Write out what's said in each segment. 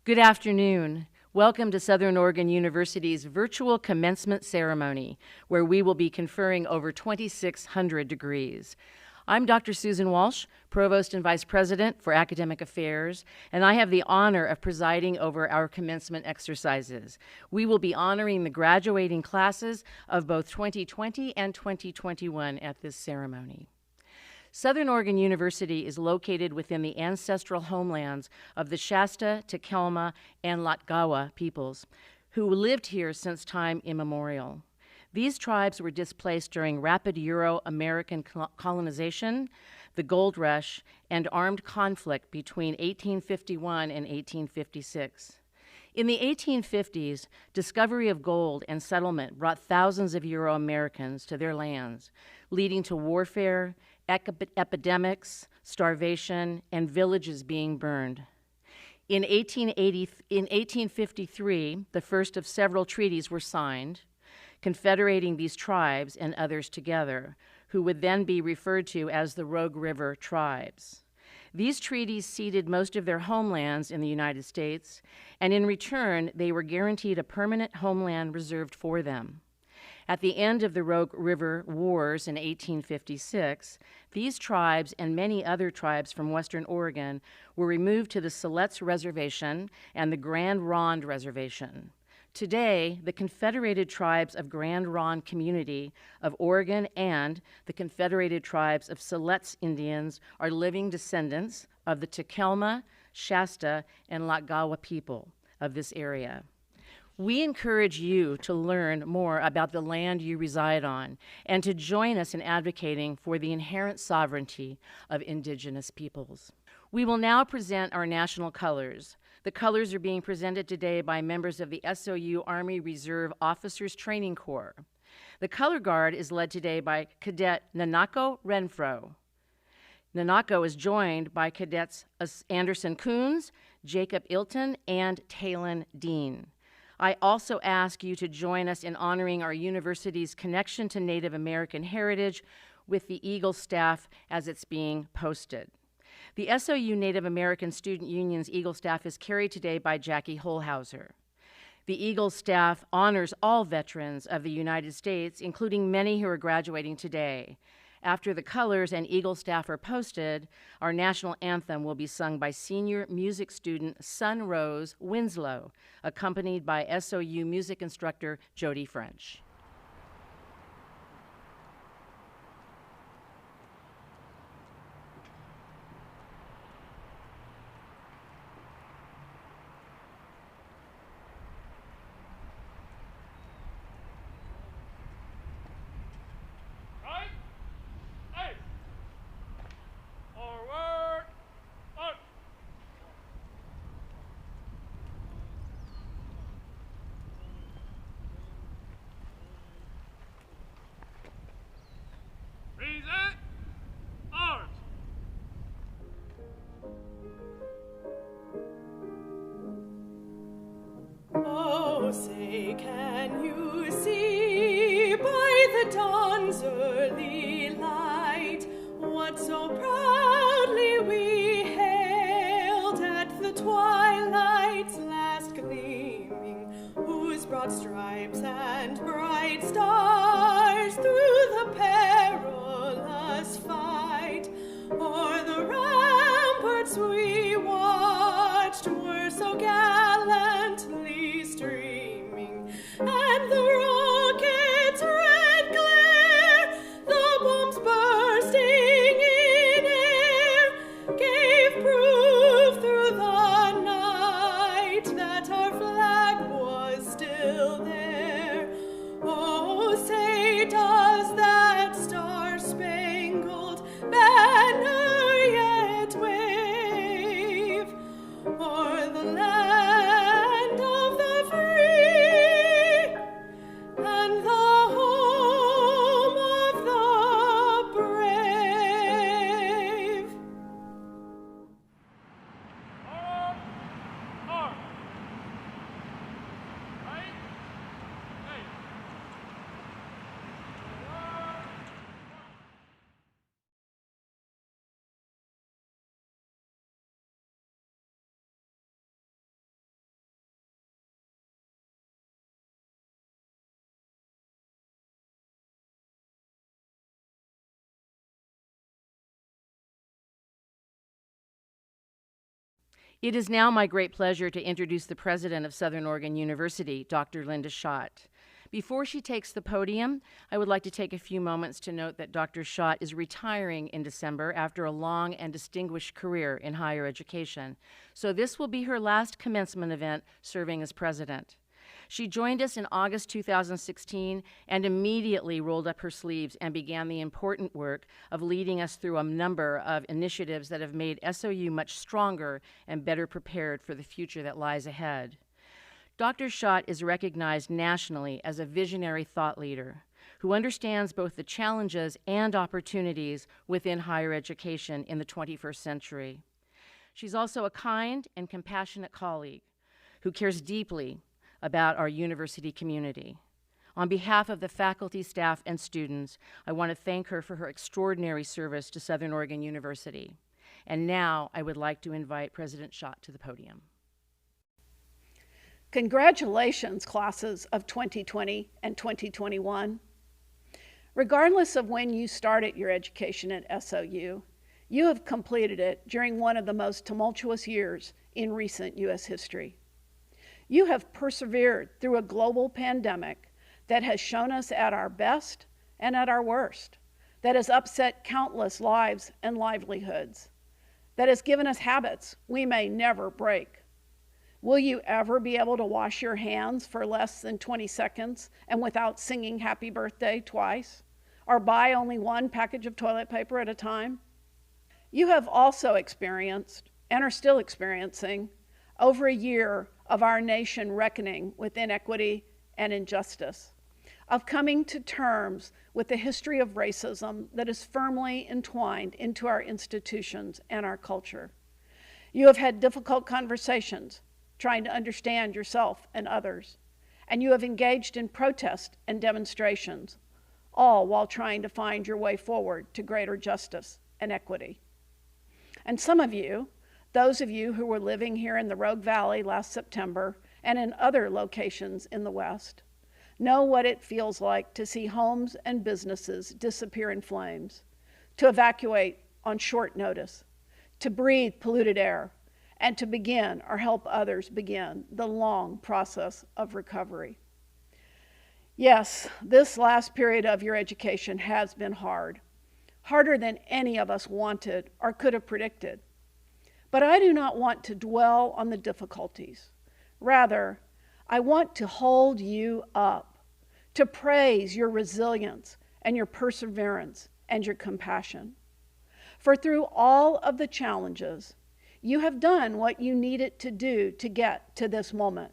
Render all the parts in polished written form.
Good afternoon. Welcome to Southern Oregon University's virtual commencement ceremony, where we will be conferring over 2,600 degrees. I'm Dr. Susan Walsh, Provost and Vice President for Academic Affairs, and I have the honor of presiding over our commencement exercises. We will be honoring the graduating classes of both 2020 and 2021 at this ceremony. Southern Oregon University is located within the ancestral homelands of the Shasta, Takelma, and Latgawa peoples, who lived here since time immemorial. These tribes were displaced during rapid Euro-American colonization, the gold rush, and armed conflict between 1851 and 1856. In the 1850s, discovery of gold and settlement brought thousands of Euro-Americans to their lands, leading to warfare, epidemics, starvation, and villages being burned. In 1853, the first of several treaties were signed, confederating these tribes and others together, who would then be referred to as the Rogue River tribes. These treaties ceded most of their homelands in the United States, and in return, they were guaranteed a permanent homeland reserved for them. At the end of the Rogue River Wars in 1856, these tribes and many other tribes from Western Oregon were removed to the Siletz Reservation and the Grand Ronde Reservation. Today, the Confederated Tribes of Grand Ronde Community of Oregon and the Confederated Tribes of Siletz Indians are living descendants of the Takelma, Shasta, and Latgawa people of this area. We encourage you to learn more about the land you reside on and to join us in advocating for the inherent sovereignty of Indigenous peoples. We will now present our national colors. The colors are being presented today by members of the SOU Army Reserve Officers Training Corps. The color guard is led today by Cadet Nanako Renfro. Nanako is joined by Cadets Anderson Coons, Jacob Ilton, and Talon Dean. I also ask you to join us in honoring our university's connection to Native American heritage with the Eagle staff as it's being posted. The SOU Native American Student Union's Eagle staff is carried today by Jackie Holhauser. The Eagle staff honors all veterans of the United States, including many who are graduating today. After the colors and Eagle staff are posted, our national anthem will be sung by senior music student Sun Rose Winslow, accompanied by SOU music instructor Jody French. Oh, say, can you see by the dawn's early light what so proudly we hailed at the twilight's last gleaming, whose broad stripes and bright stars through the perilous fight o'er the ramparts we watched were so gallantly streaming, and the rocket's red glare, the bombs bursting in air, gave proof through the night that our flag was still there. Oh, say It is now my great pleasure to introduce the president of Southern Oregon University, Dr. Linda Schott. Before she takes the podium, I would like to take a few moments to note that Dr. Schott is retiring in December after a long and distinguished career in higher education. So this will be her last commencement event serving as president. She joined us in August 2016 and immediately rolled up her sleeves and began the important work of leading us through a number of initiatives that have made SOU much stronger and better prepared for the future that lies ahead. Dr. Schott is recognized nationally as a visionary thought leader who understands both the challenges and opportunities within higher education in the 21st century. She's also a kind and compassionate colleague who cares deeply about our university community. On behalf of the faculty, staff, and students, I want to thank her for her extraordinary service to Southern Oregon University. And now I would like to invite President Schott to the podium. Congratulations, classes of 2020 and 2021. Regardless of when you started your education at SOU, you have completed it during one of the most tumultuous years in recent U.S. history. You have persevered through a global pandemic that has shown us at our best and at our worst, that has upset countless lives and livelihoods, that has given us habits we may never break. Will you ever be able to wash your hands for less than 20 seconds and without singing happy birthday twice, or buy only one package of toilet paper at a time? You have also experienced, and are still experiencing, over a year of our nation reckoning with inequity and injustice, of coming to terms with the history of racism that is firmly entwined into our institutions and our culture. You have had difficult conversations trying to understand yourself and others, and you have engaged in protest and demonstrations, all while trying to find your way forward to greater justice and equity. And some of you, those of you who were living here in the Rogue Valley last September and in other locations in the West, know what it feels like to see homes and businesses disappear in flames, to evacuate on short notice, to breathe polluted air, and to begin or help others begin the long process of recovery. Yes, this last period of your education has been hard, harder than any of us wanted or could have predicted. But I do not want to dwell on the difficulties. Rather, I want to hold you up, to praise your resilience and your perseverance and your compassion. For through all of the challenges, you have done what you needed to do to get to this moment,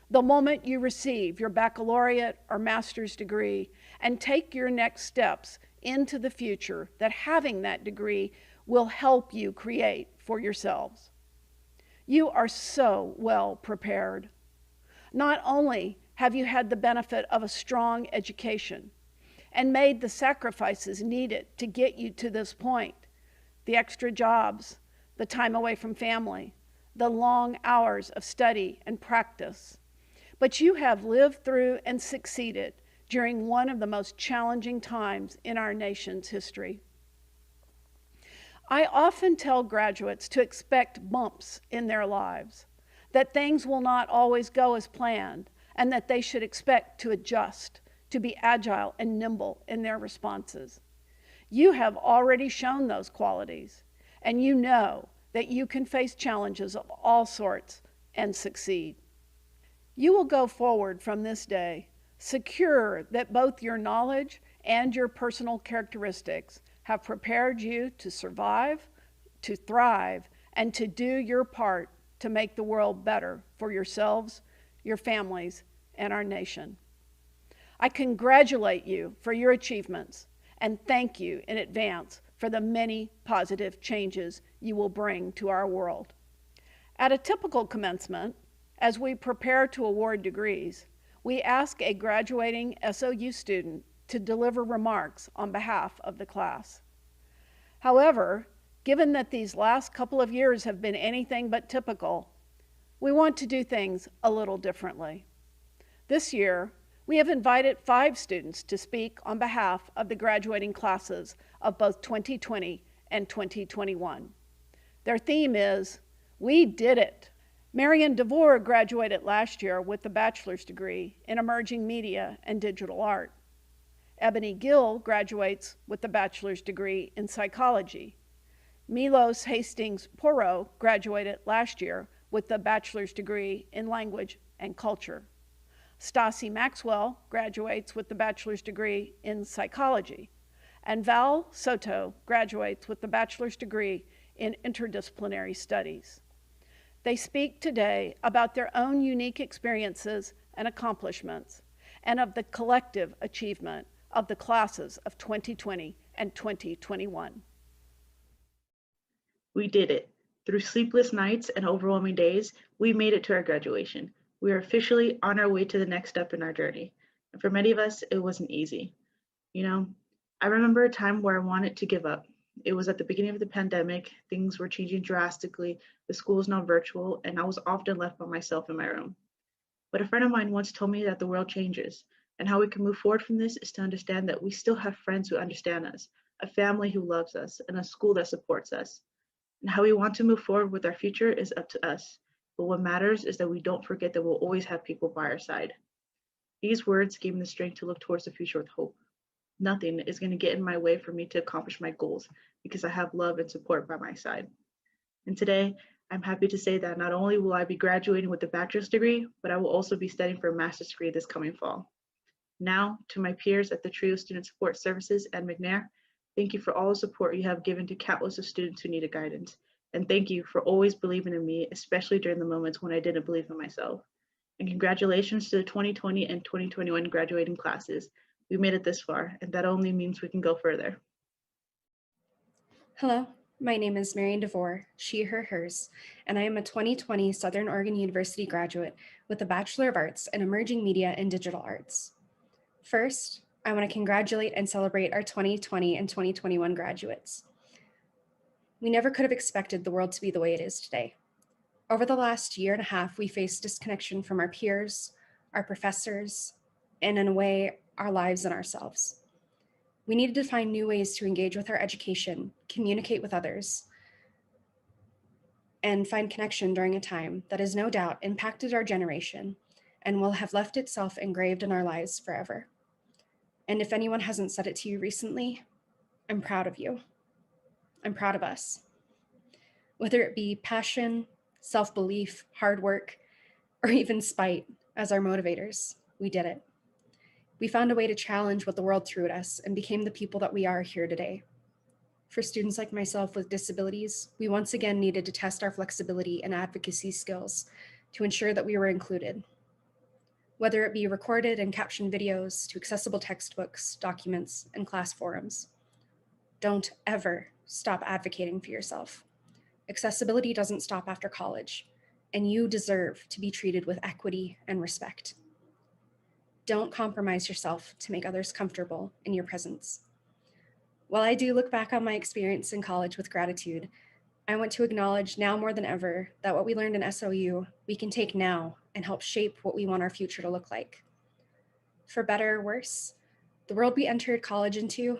the moment you receive your baccalaureate or master's degree and take your next steps into the future that having that degree will help you create for yourselves. You are so well prepared. Not only have you had the benefit of a strong education and made the sacrifices needed to get you to this point, the extra jobs, the time away from family, the long hours of study and practice, but you have lived through and succeeded during one of the most challenging times in our nation's history. I often tell graduates to expect bumps in their lives, that things will not always go as planned, and that they should expect to adjust, to be agile and nimble in their responses. You have already shown those qualities, and you know that you can face challenges of all sorts and succeed. You will go forward from this day secure that both your knowledge and your personal characteristics have prepared you to survive, to thrive, and to do your part to make the world better for yourselves, your families, and our nation. I congratulate you for your achievements and thank you in advance for the many positive changes you will bring to our world. At a typical commencement, as we prepare to award degrees, we ask a graduating SOU student to deliver remarks on behalf of the class. However, given that these last couple of years have been anything but typical, we want to do things a little differently. This year, we have invited 5 students to speak on behalf of the graduating classes of both 2020 and 2021. Their theme is, We did it. Marion DeVore graduated last year with a bachelor's degree in emerging media and digital art. Ebony Gill graduates with a bachelor's degree in psychology. Milos Hastings Porro graduated last year with a bachelor's degree in language and culture. Stassi Maxwell graduates with a bachelor's degree in psychology. And Val Soto graduates with a bachelor's degree in interdisciplinary studies. They speak today about their own unique experiences and accomplishments and of the collective achievement of the classes of 2020 and 2021. We did it. Through sleepless nights and overwhelming days, we made it to our graduation. We are officially on our way to the next step in our journey. And for many of us, it wasn't easy. I remember a time where I wanted to give up. It was at the beginning of the pandemic. Things were changing drastically. The school is now virtual, and I was often left by myself in my room. But a friend of mine once told me that the world changes, and how we can move forward from this is to understand that we still have friends who understand us, a family who loves us, and a school that supports us. And how we want to move forward with our future is up to us. But what matters is that we don't forget that we'll always have people by our side. These words gave me the strength to look towards the future with hope. Nothing is going to get in my way for me to accomplish my goals because I have love and support by my side. And today, I'm happy to say that not only will I be graduating with a bachelor's degree, but I will also be studying for a master's degree this coming fall. Now, to my peers at the TRIO Student Support Services and McNair, thank you for all the support you have given to countless of students who needed guidance. And thank you for always believing in me, especially during the moments when I didn't believe in myself. And congratulations to the 2020 and 2021 graduating classes. We made it this far, and that only means we can go further. Hello, my name is Marion DeVore, she, her, hers, and I am a 2020 Southern Oregon University graduate with a Bachelor of Arts in Emerging Media and Digital Arts. First, I want to congratulate and celebrate our 2020 and 2021 graduates. We never could have expected the world to be the way it is today. Over the last year and a half, we faced disconnection from our peers, our professors, and in a way, our lives and ourselves. We needed to find new ways to engage with our education, communicate with others, and find connection during a time that has no doubt impacted our generation and will have left itself engraved in our lives forever. And if anyone hasn't said it to you recently, I'm proud of you. I'm proud of us. Whether it be passion, self-belief, hard work, or even spite as our motivators, we did it. We found a way to challenge what the world threw at us and became the people that we are here today. For students like myself with disabilities, we once again needed to test our flexibility and advocacy skills to ensure that we were included. Whether it be recorded and captioned videos to accessible textbooks, documents, and class forums. Don't ever stop advocating for yourself. Accessibility doesn't stop after college, and you deserve to be treated with equity and respect. Don't compromise yourself to make others comfortable in your presence. While I do look back on my experience in college with gratitude, I want to acknowledge now more than ever that what we learned in SOU, we can take now and help shape what we want our future to look like. For better or worse, the world we entered college into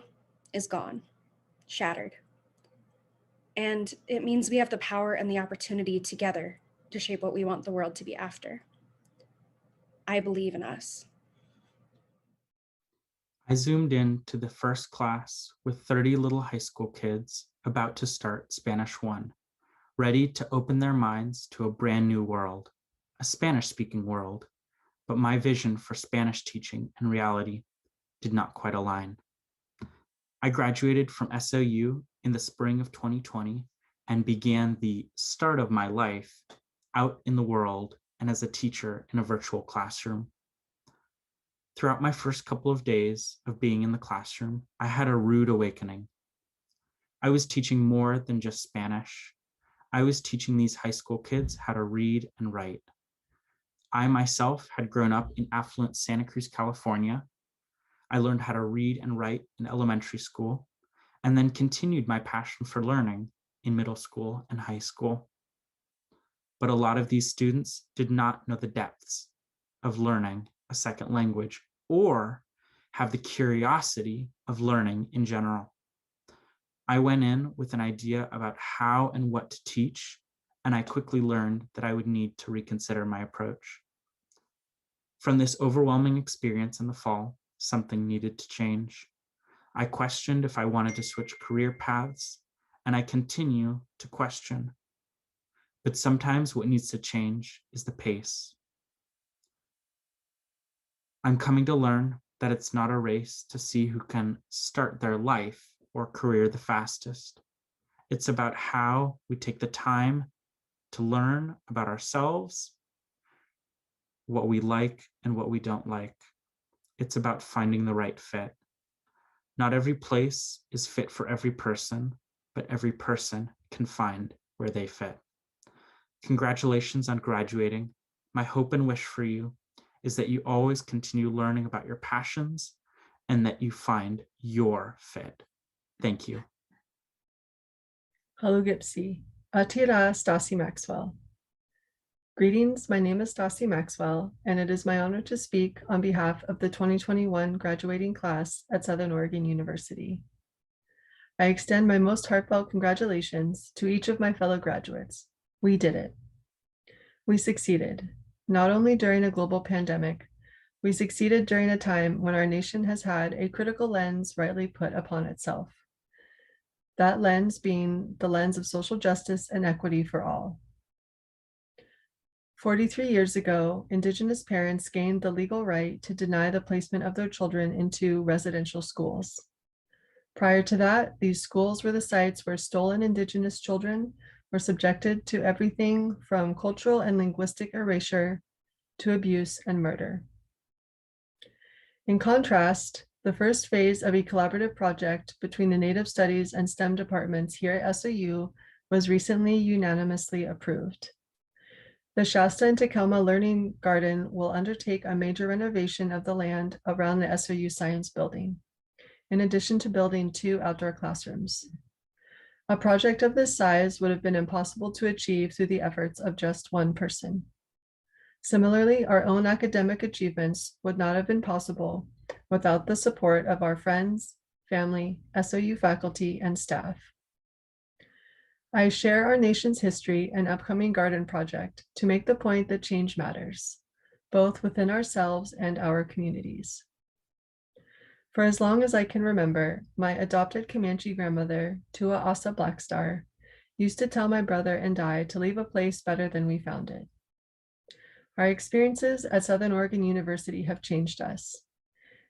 is gone, shattered. And it means we have the power and the opportunity together to shape what we want the world to be after. I believe in us. I zoomed in to the first class with 30 little high school kids about to start Spanish 1, ready to open their minds to a brand new world, a Spanish-speaking world, but my vision for Spanish teaching and reality did not quite align. I graduated from SOU in the spring of 2020 and began the start of my life out in the world and as a teacher in a virtual classroom. Throughout my first couple of days of being in the classroom, I had a rude awakening. I was teaching more than just Spanish. I was teaching these high school kids how to read and write. I myself had grown up in affluent Santa Cruz, California. I learned how to read and write in elementary school, and then continued my passion for learning in middle school and high school. But a lot of these students did not know the depths of learning a second language or have the curiosity of learning in general. I went in with an idea about how and what to teach and I quickly learned that I would need to reconsider my approach. From this overwhelming experience in the fall, something needed to change. I questioned if I wanted to switch career paths, and I continue to question. But sometimes what needs to change is the pace. I'm coming to learn that it's not a race to see who can start their life or career the fastest. It's about how we take the time to learn about ourselves, what we like and what we don't like. It's about finding the right fit. Not every place is fit for every person, but every person can find where they fit. Congratulations on graduating. My hope and wish for you is that you always continue learning about your passions and that you find your fit. Thank you. Halugipsi, Atira Stasi Maxwell. Greetings, my name is Stasi Maxwell, and it is my honor to speak on behalf of the 2021 graduating class at Southern Oregon University. I extend my most heartfelt congratulations to each of my fellow graduates. We did it. We succeeded, not only during a global pandemic, we succeeded during a time when our nation has had a critical lens rightly put upon itself. That lens being the lens of social justice and equity for all. 43 years ago, Indigenous parents gained the legal right to deny the placement of their children into residential schools. Prior to that, these schools were the sites where stolen Indigenous children were subjected to everything from cultural and linguistic erasure to abuse and murder. In contrast, the first phase of a collaborative project between the Native Studies and STEM departments here at SOU was recently unanimously approved. The Shasta and Takelma Learning Garden will undertake a major renovation of the land around the SOU Science Building, in addition to building 2 outdoor classrooms. A project of this size would have been impossible to achieve through the efforts of just one person. Similarly, our own academic achievements would not have been possible without the support of our friends, family, SOU faculty, and staff. I share our nation's history and upcoming garden project to make the point that change matters, both within ourselves and our communities. For as long as I can remember, my adopted Comanche grandmother, Tua Asa Blackstar, used to tell my brother and I to leave a place better than we found it. Our experiences at Southern Oregon University have changed us.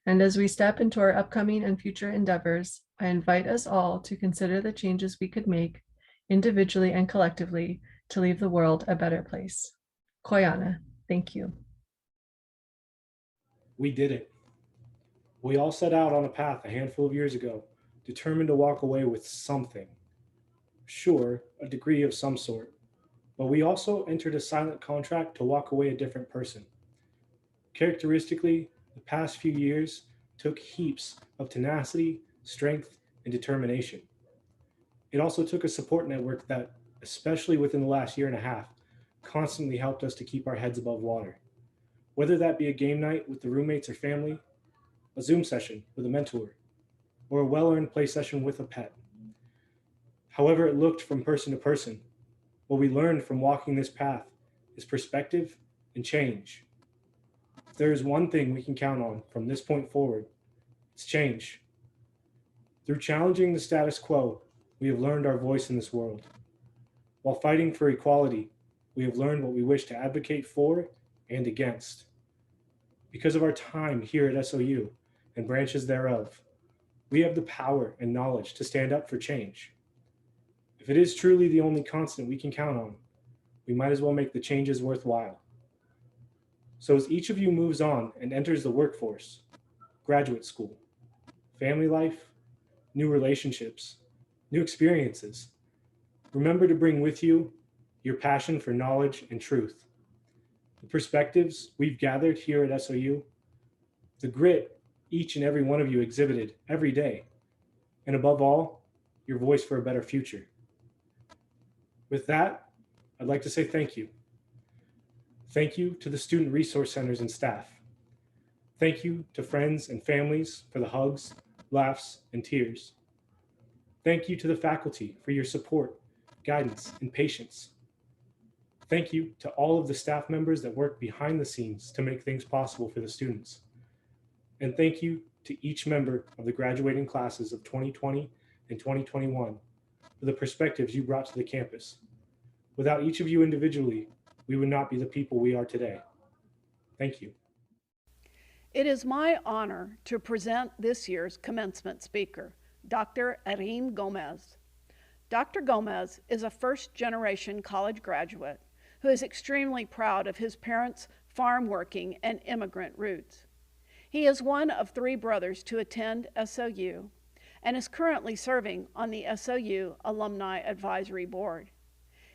And as we step into our upcoming and future endeavors, I invite us all to consider the changes we could make individually and collectively to leave the world a better place. Koyana, thank you. We did it. We all set out on a path a handful of years ago, determined to walk away with something. Sure, a degree of some sort, but we also entered a silent contract to walk away a different person. Characteristically, the past few years took heaps of tenacity, strength, and determination. It also took a support network that, especially within the last year and a half, constantly helped us to keep our heads above water. Whether that be a game night with the roommates or family, a Zoom session with a mentor, or a well-earned play session with a pet. However it looked from person to person, what we learned from walking this path is perspective and change. If there is one thing we can count on from this point forward, it's change. Through challenging the status quo, we have learned our voice in this world. While fighting for equality, we have learned what we wish to advocate for and against. Because of our time here at SOU and branches thereof, we have the power and knowledge to stand up for change. If it is truly the only constant we can count on, we might as well make the changes worthwhile. So as each of you moves on and enters the workforce, graduate school, family life, new relationships, new experiences, remember to bring with you your passion for knowledge and truth, the perspectives we've gathered here at SOU, the grit each and every one of you exhibited every day, and above all, your voice for a better future. With that, I'd like to say thank you. Thank you to the Student Resource Centers and staff. Thank you to friends and families for the hugs, laughs, and tears. Thank you to the faculty for your support, guidance, and patience. Thank you to all of the staff members that work behind the scenes to make things possible for the students. And thank you to each member of the graduating classes of 2020 and 2021 for the perspectives you brought to the campus. Without each of you individually, we would not be the people we are today. Thank you. It is my honor to present this year's commencement speaker, Dr. Arim Gomez. Dr. Gomez is a first-generation college graduate who is extremely proud of his parents' farm working and immigrant roots. He is one of 3 brothers to attend SOU and is currently serving on the SOU Alumni Advisory Board.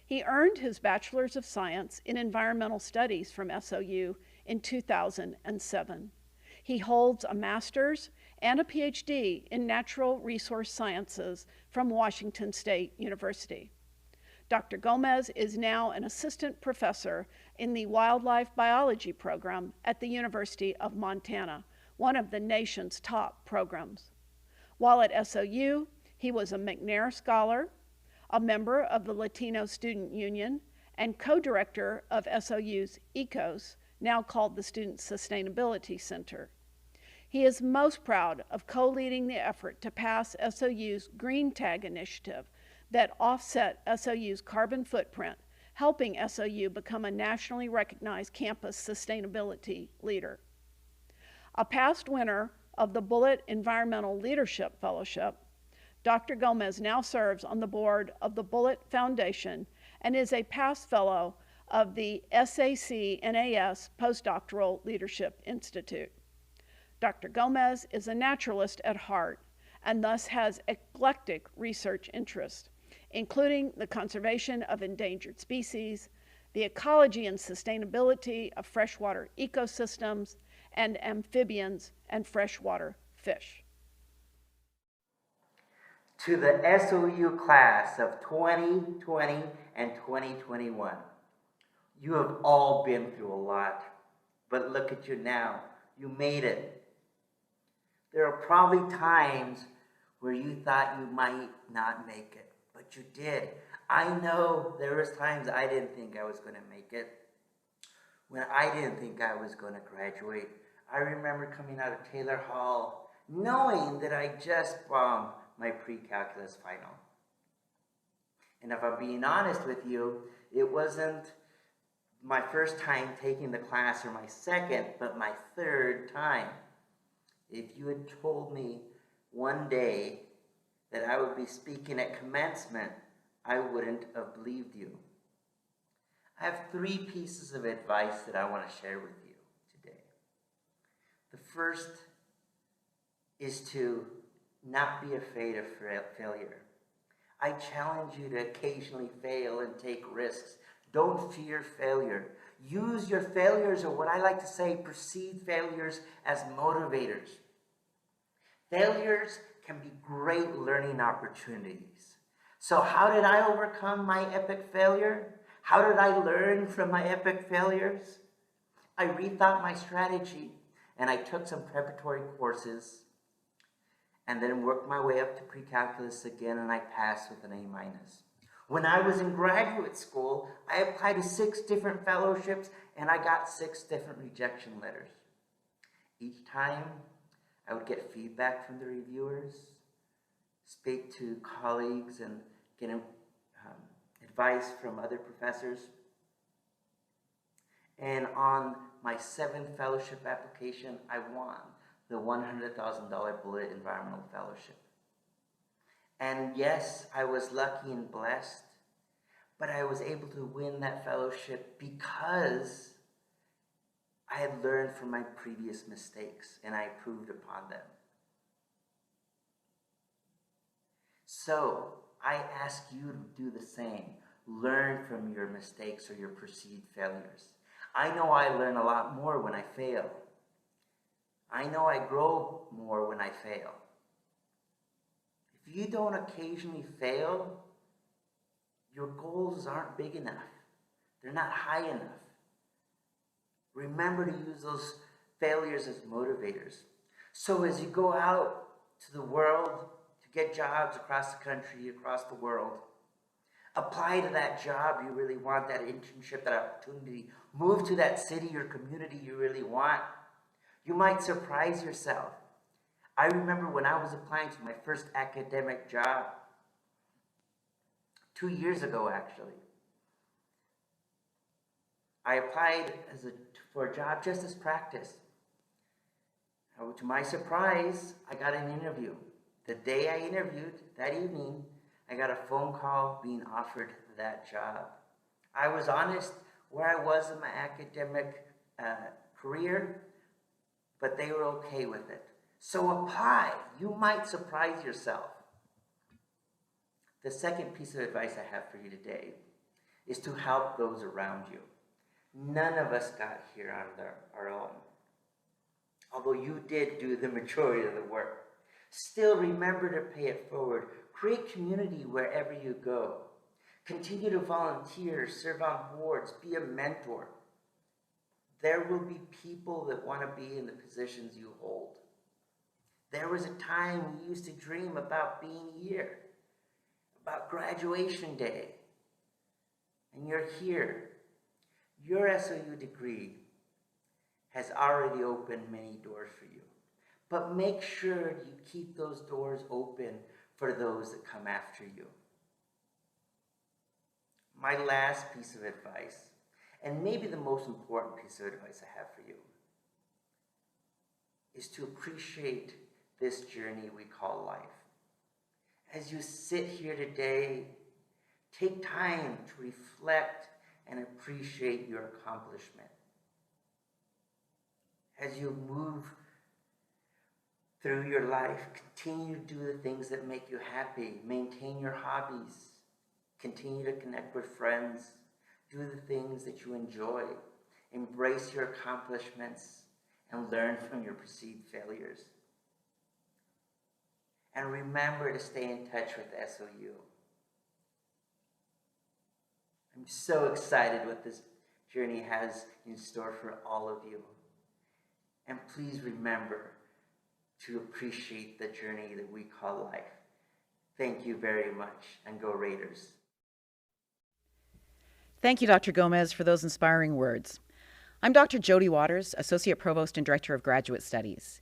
He earned his Bachelor's of Science in Environmental Studies from SOU in 2007. He holds a master's and a PhD in Natural Resource Sciences from Washington State University. Dr. Gomez is now an assistant professor in the Wildlife Biology program at the University of Montana, one of the nation's top programs. While at SOU, he was a McNair Scholar, a member of the Latino Student Union, and co-director of SOU's ECOS, now called the Student Sustainability Center. He is most proud of co-leading the effort to pass SOU's Green Tag initiative that offset SOU's carbon footprint, helping SOU become a nationally recognized campus sustainability leader. A past winner of the Bullitt Environmental Leadership Fellowship, Dr. Gomez now serves on the board of the Bullitt Foundation and is a past fellow of the SAC-NAS Postdoctoral Leadership Institute. Dr. Gomez is a naturalist at heart and thus has eclectic research interests, including the conservation of endangered species, the ecology and sustainability of freshwater ecosystems, and amphibians and freshwater fish. To the SOU class of 2020 and 2021, you have all been through a lot, but look at you now. You made it. There are probably times where you thought you might not make it, but you did. I know there was times I didn't think I was going to make it. When I didn't think I was going to graduate, I remember coming out of Taylor Hall knowing that I just bombed my pre-calculus final. And if I'm being honest with you, it wasn't my first time taking the class or my second, but my 3rd time. If you had told me one day that I would be speaking at commencement, I wouldn't have believed you. I have 3 pieces of advice that I want to share with you today. The first is to not be afraid of failure. I challenge you to occasionally fail and take risks. Don't fear failure. Use your failures, or what I like to say, perceived failures, as motivators. Failures can be great learning opportunities. So how did I overcome my epic failure? How did I learn from my epic failures? I rethought my strategy, and I took some preparatory courses, and then worked my way up to pre-calculus again, and I passed with an A-. When I was in graduate school, I applied to 6 different fellowships, and I got 6 different rejection letters. Each time, I would get feedback from the reviewers, speak to colleagues, and get advice from other professors. And on my 7th fellowship application, I won the $100,000 Bullitt Environmental Fellowship. And yes, I was lucky and blessed, but I was able to win that fellowship because I had learned from my previous mistakes and I improved upon them. So I ask you to do the same. Learn from your mistakes or your perceived failures. I know I learn a lot more when I fail. I know I grow more when I fail. If you don't occasionally fail, your goals aren't big enough. They're not high enough. Remember to use those failures as motivators. So as you go out to the world to get jobs across the country, across the world, Apply to that job you really want, that internship, that opportunity. Move to that city or community you really want. You might surprise yourself. I remember when I was applying to my first academic job, 2 years ago actually. I applied for a job just as practice. To my surprise, I got an interview. The day I interviewed, that evening, I got a phone call being offered that job. I was honest where I was in my academic career, but they were okay with it. So apply. You might surprise yourself. The second piece of advice I have for you today is to help those around you. None of us got here on our own. Although you did do the majority of the work. Still remember to pay it forward. Create community wherever you go. Continue to volunteer, serve on boards, be a mentor. There will be people that want to be in the positions you hold. There was a time we used to dream about being here, about graduation day, and you're here. Your SOU degree has already opened many doors for you, but make sure you keep those doors open for those that come after you. My last piece of advice, and maybe the most important piece of advice I have for you, is to appreciate this journey we call life. As you sit here today, take time to reflect and appreciate your accomplishment. As you move through your life, continue to do the things that make you happy. Maintain your hobbies. Continue to connect with friends. Do the things that you enjoy. Embrace your accomplishments and learn from your perceived failures. And remember to stay in touch with SOU. I'm so excited what this journey has in store for all of you. And please remember to appreciate the journey that we call life. Thank you very much, and go Raiders. Thank you, Dr. Gomez, for those inspiring words. I'm Dr. Jody Waters, Associate Provost and Director of Graduate Studies.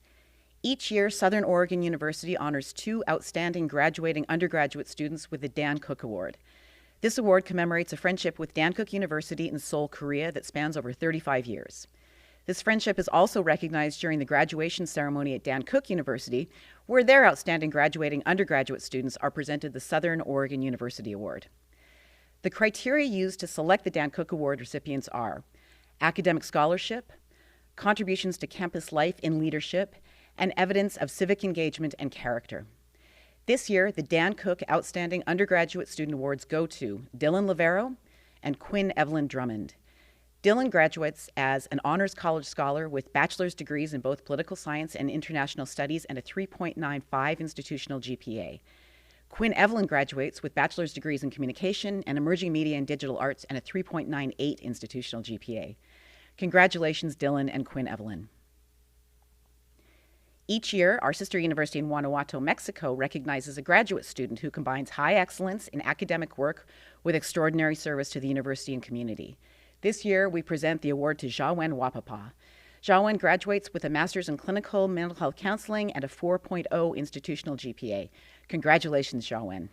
Each year, Southern Oregon University honors 2 outstanding graduating undergraduate students with the Dan Cook Award. This award commemorates a friendship with Dan Cook University in Seoul, Korea that spans over 35 years. This friendship is also recognized during the graduation ceremony at Dan Cook University, where their outstanding graduating undergraduate students are presented the Southern Oregon University Award. The criteria used to select the Dan Cook Award recipients are academic scholarship, contributions to campus life in leadership, and evidence of civic engagement and character. This year, the Dan Cook Outstanding Undergraduate Student Awards go to Dylan Lavero and Quinn Evelyn Drummond. Dylan graduates as an Honors College Scholar with bachelor's degrees in both political science and international studies and a 3.95 institutional GPA. Quinn Evelyn graduates with bachelor's degrees in communication and emerging media and digital arts and a 3.98 institutional GPA. Congratulations, Dylan and Quinn Evelyn. Each year, our sister university in Guanajuato, Mexico, recognizes a graduate student who combines high excellence in academic work with extraordinary service to the university and community. This year, we present the award to Xiaowen Wapapa. Xiaowen graduates with a master's in clinical mental health counseling and a 4.0 institutional GPA. Congratulations, Xiaowen.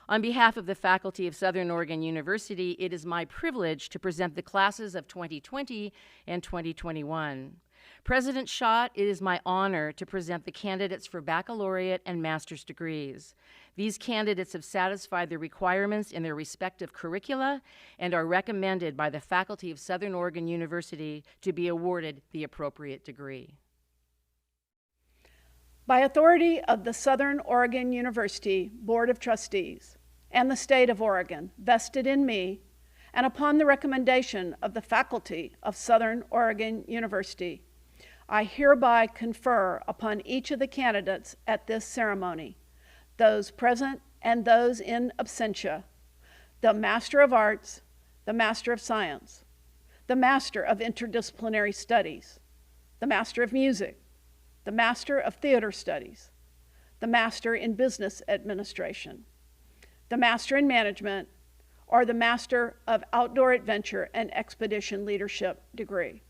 On behalf of the faculty of Southern Oregon University, it is my privilege to present the classes of 2020 and 2021. President Schott, it is my honor to present the candidates for baccalaureate and master's degrees. These candidates have satisfied the requirements in their respective curricula and are recommended by the faculty of Southern Oregon University to be awarded the appropriate degree. By authority of the Southern Oregon University Board of Trustees and the State of Oregon, vested in me, and upon the recommendation of the faculty of Southern Oregon University, I hereby confer upon each of the candidates at this ceremony, those present and those in absentia, the Master of Arts, the Master of Science, the Master of Interdisciplinary Studies, the Master of Music, the Master of Theater Studies, the Master in Business Administration, the Master in Management, or the Master of Outdoor Adventure and Expedition Leadership degree.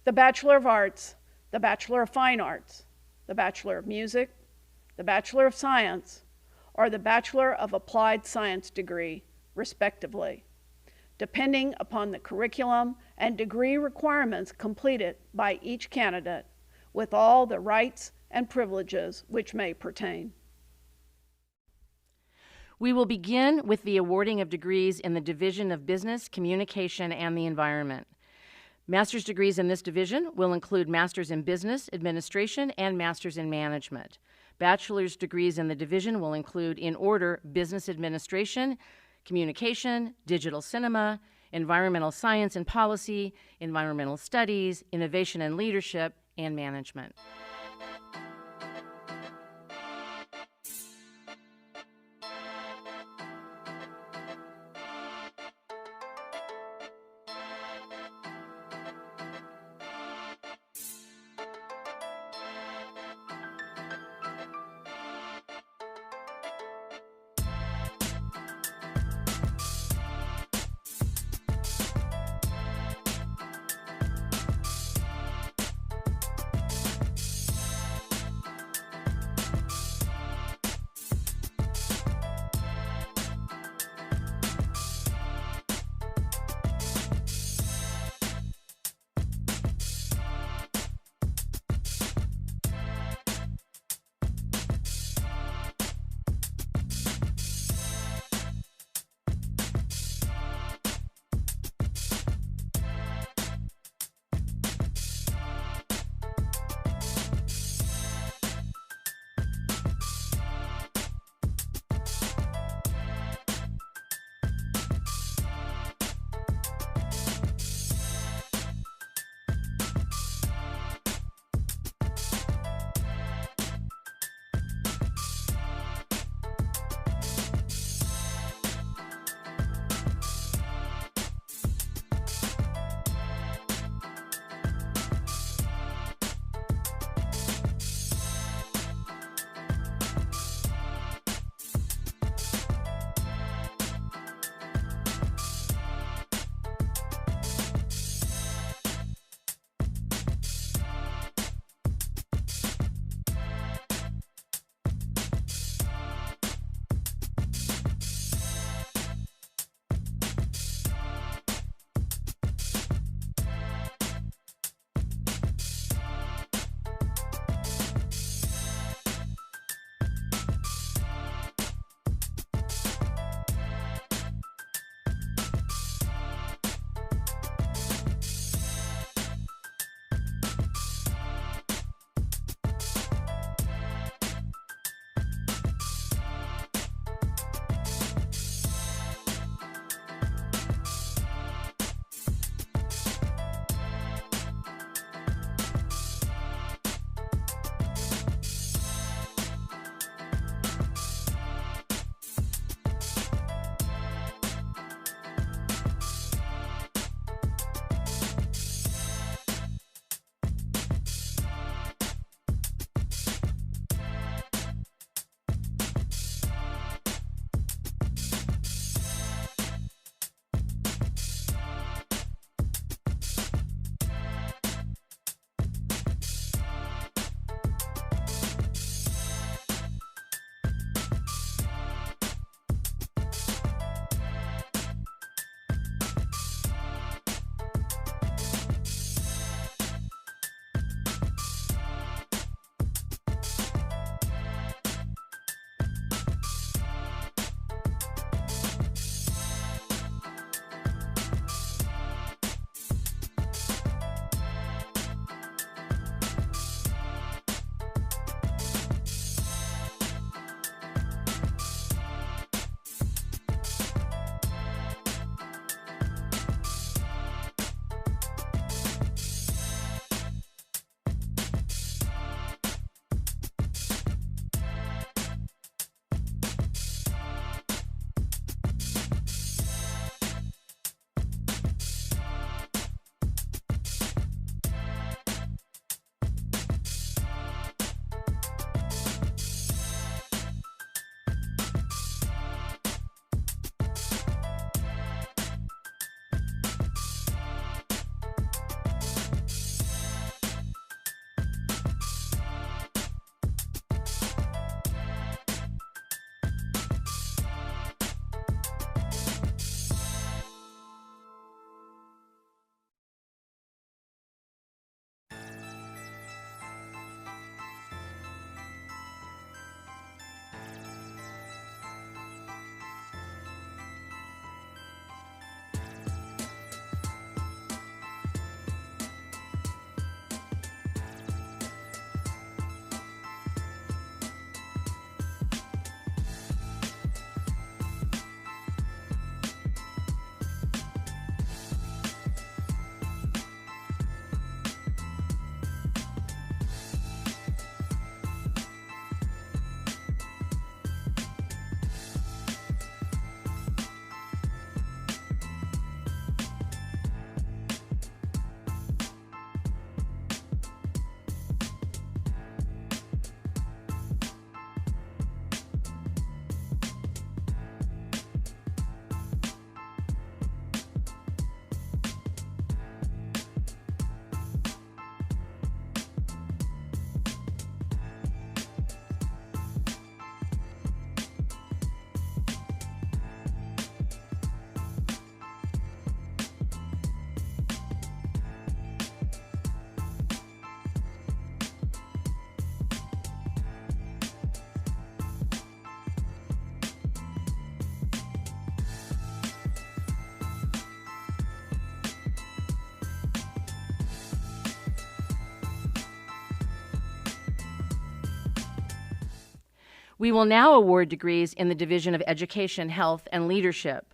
The Bachelor of Arts, the Bachelor of Fine Arts, the Bachelor of Music, the Bachelor of Science, or the Bachelor of Applied Science degree, respectively, depending upon the curriculum and degree requirements completed by each candidate, with all the rights and privileges which may pertain. We will begin with the awarding of degrees in the Division of Business, Communication, and the Environment. Master's degrees in this division will include Masters in Business Administration and Masters in Management. Bachelor's degrees in the division will include, in order, Business Administration, Communication, Digital Cinema, Environmental Science and Policy, Environmental Studies, Innovation and Leadership, and Management. We will now award degrees in the Division of Education, Health, and Leadership.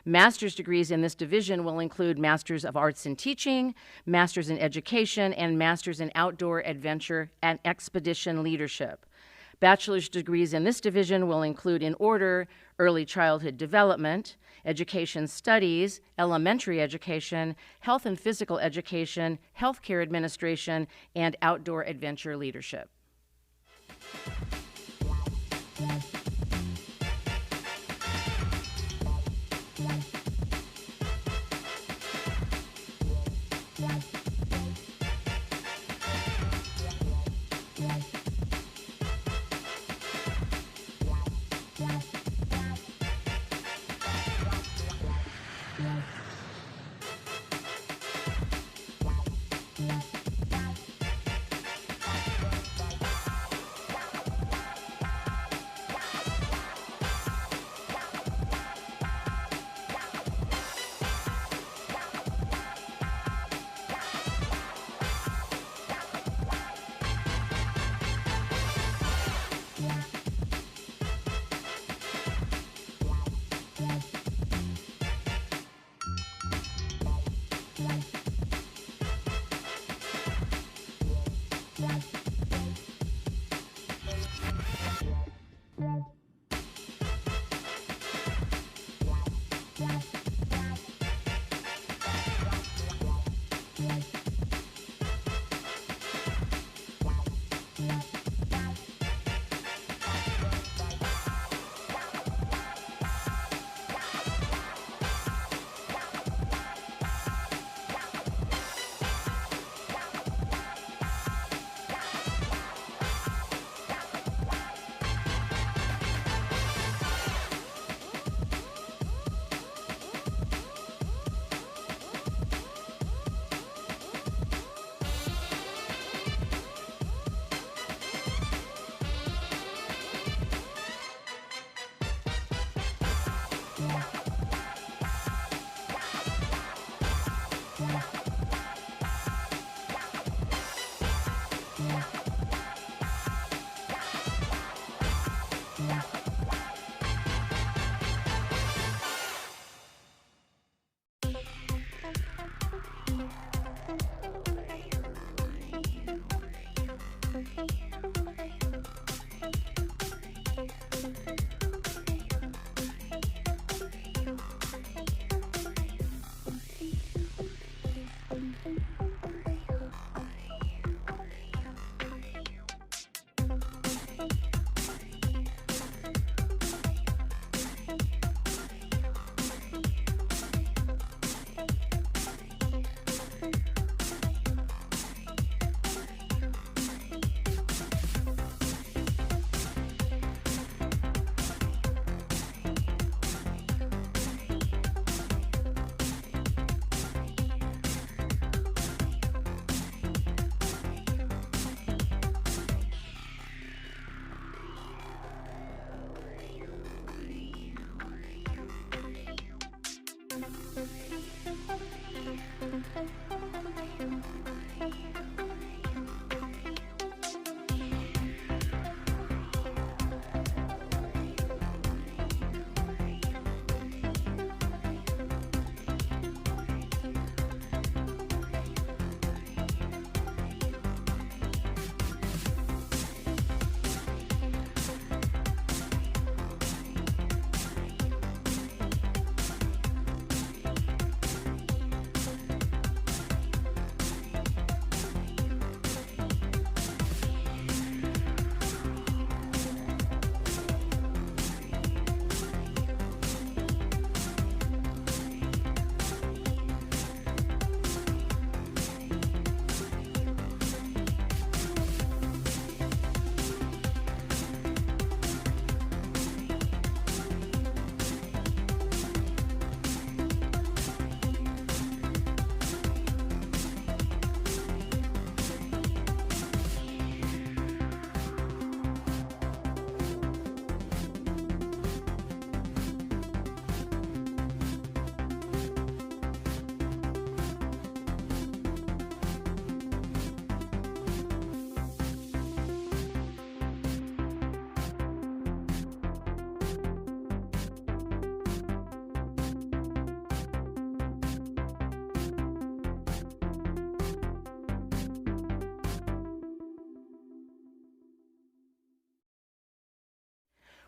Master's degrees in this division will include Masters of Arts in Teaching, Masters in Education, and Masters in Outdoor Adventure and Expedition Leadership. Bachelor's degrees in this division will include, in order, Early Childhood Development, Education Studies, Elementary Education, Health and Physical Education, Healthcare Administration, and Outdoor Adventure Leadership.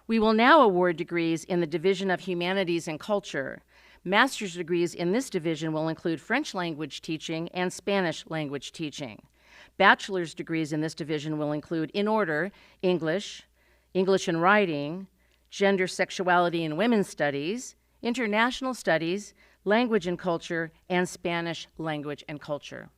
We will now award degrees in the Division of Humanities and Culture. Master's degrees in this division will include French language teaching and Spanish language teaching. Bachelor's degrees in this division will include, in order, English, English and Writing, Gender, Sexuality, and Women's Studies, International Studies, Language and Culture, and Spanish Language and Culture.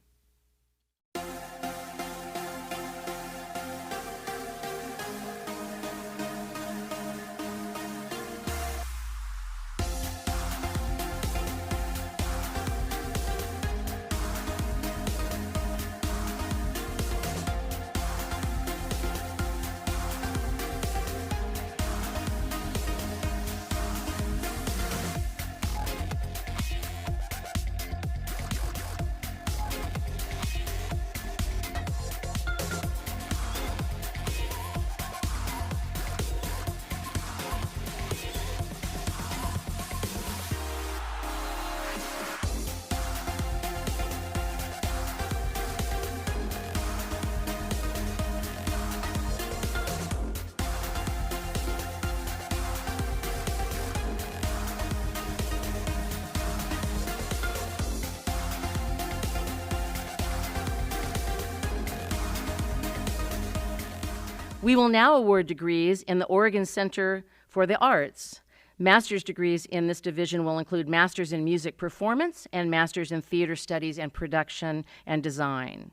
We will now award degrees in the Oregon Center for the Arts. Master's degrees in this division will include Masters in Music Performance and Masters in Theater Studies and Production and Design.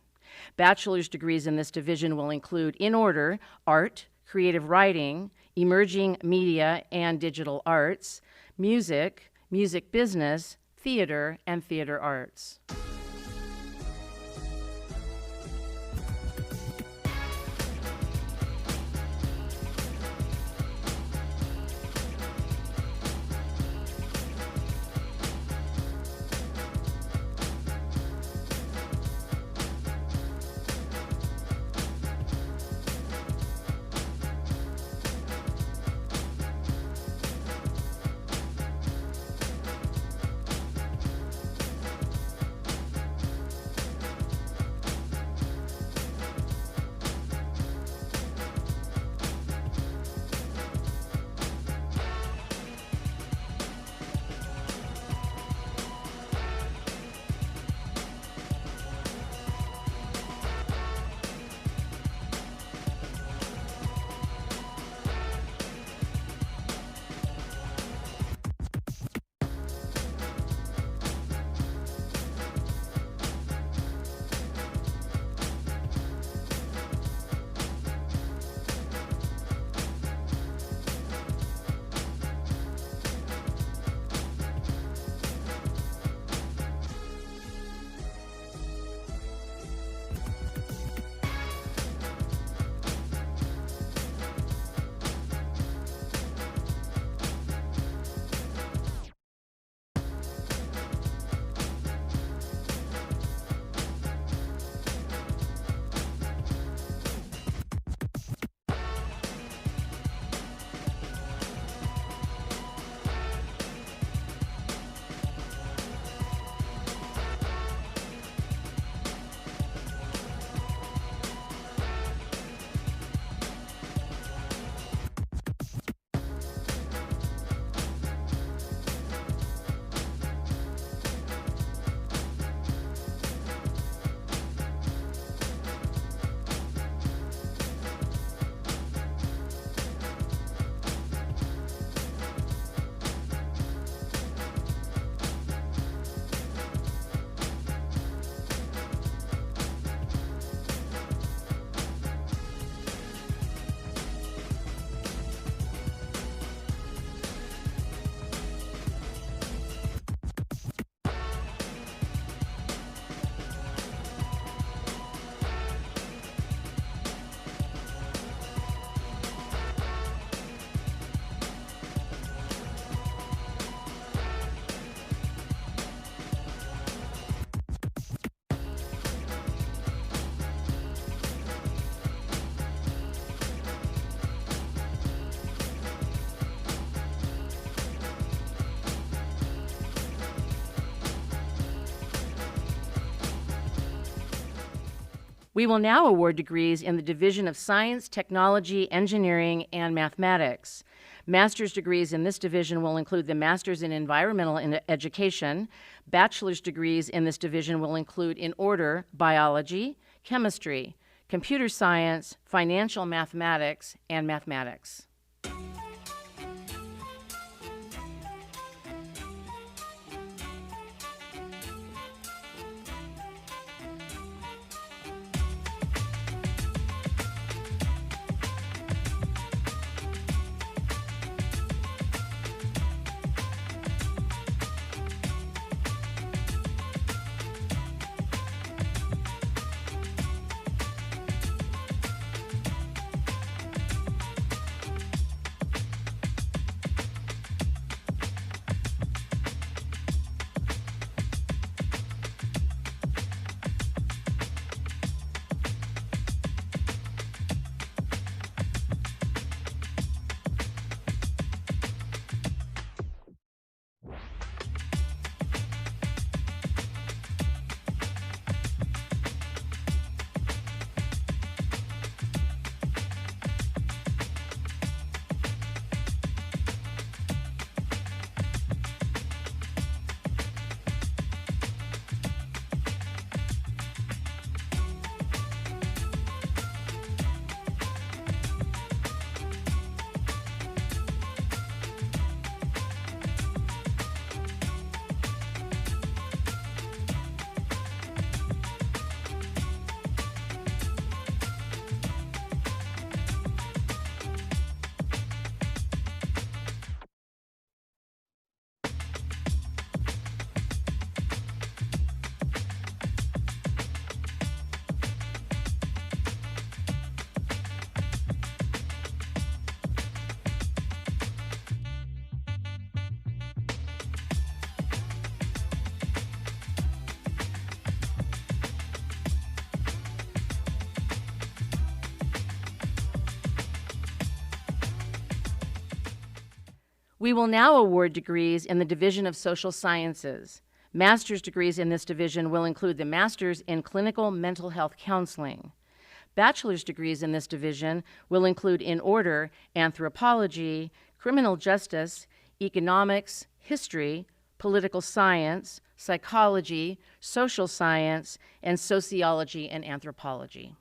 Bachelor's degrees in this division will include, in order, Art, Creative Writing, Emerging Media and Digital Arts, Music, Music Business, Theater, and Theater Arts. We will now award degrees in the Division of Science, Technology, Engineering, and Mathematics. Master's degrees in this division will include the Master's in Environmental Education. Bachelor's degrees in this division will include, in order, biology, chemistry, computer science, financial mathematics, and mathematics. We will now award degrees in the Division of Social Sciences. Master's degrees in this division will include the Master's in Clinical Mental Health Counseling. Bachelor's degrees in this division will include, in order, anthropology, criminal justice, economics, history, political science, psychology, social science, and sociology and anthropology.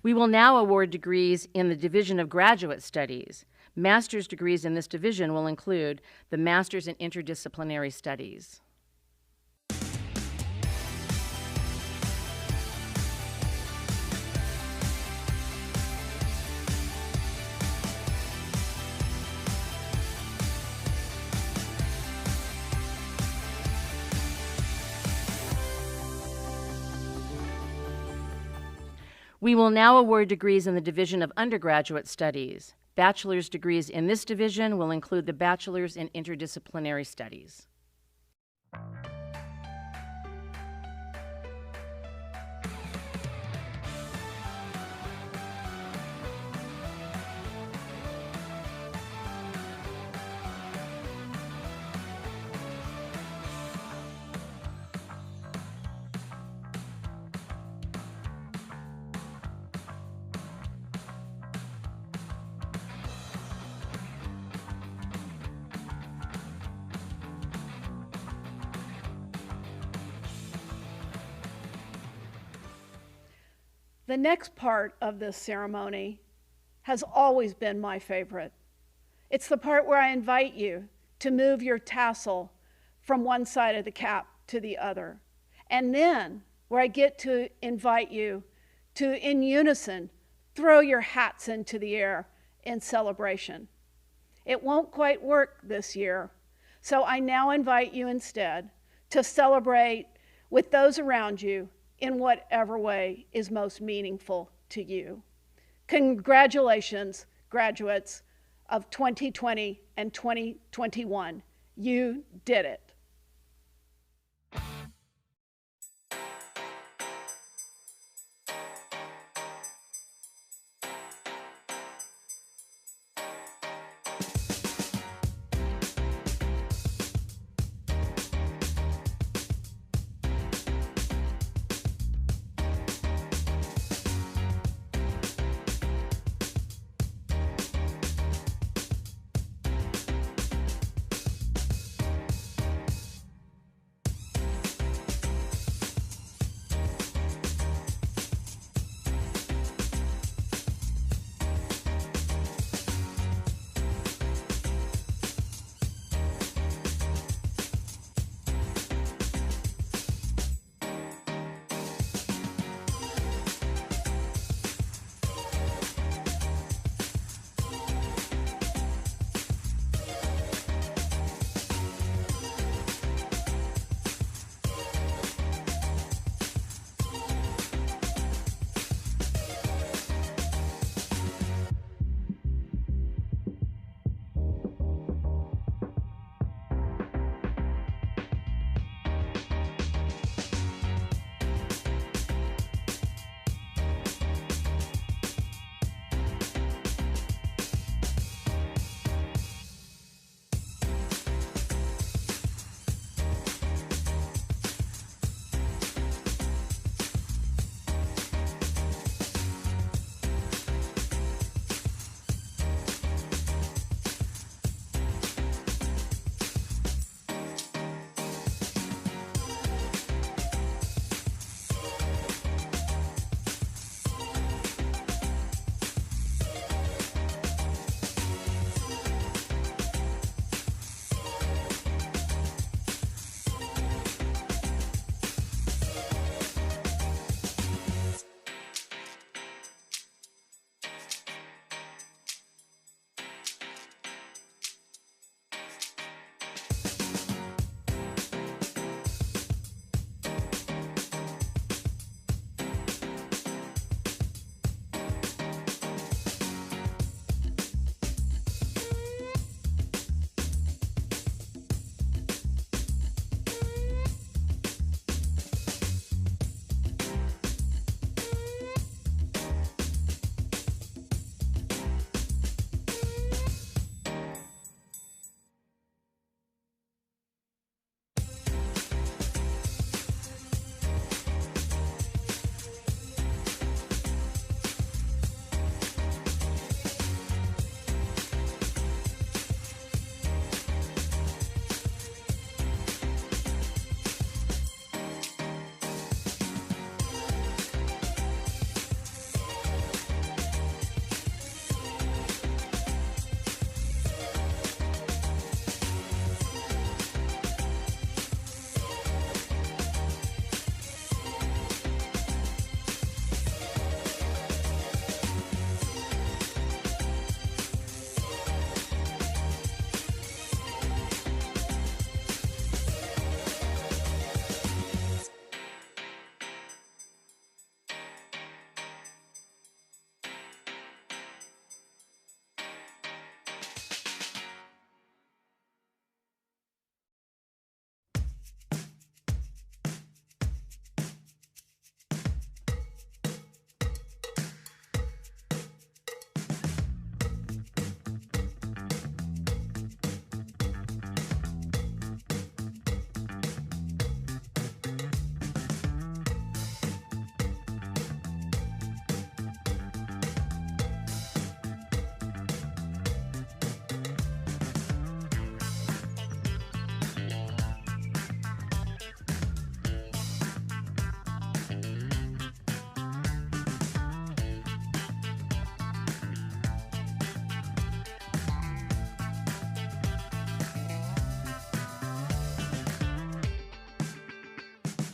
We will now award degrees in the Division of Graduate Studies. Master's degrees in this division will include the Master's in Interdisciplinary Studies. We will now award degrees in the Division of Undergraduate Studies. Bachelor's degrees in this division will include the Bachelor's in Interdisciplinary Studies. The next part of this ceremony has always been my favorite. It's the part where I invite you to move your tassel from one side of the cap to the other. And then where I get to invite you to, in unison, throw your hats into the air in celebration. It won't quite work this year, so I now invite you instead to celebrate with those around you in whatever way is most meaningful to you. Congratulations, graduates of 2020 and 2021. You did it.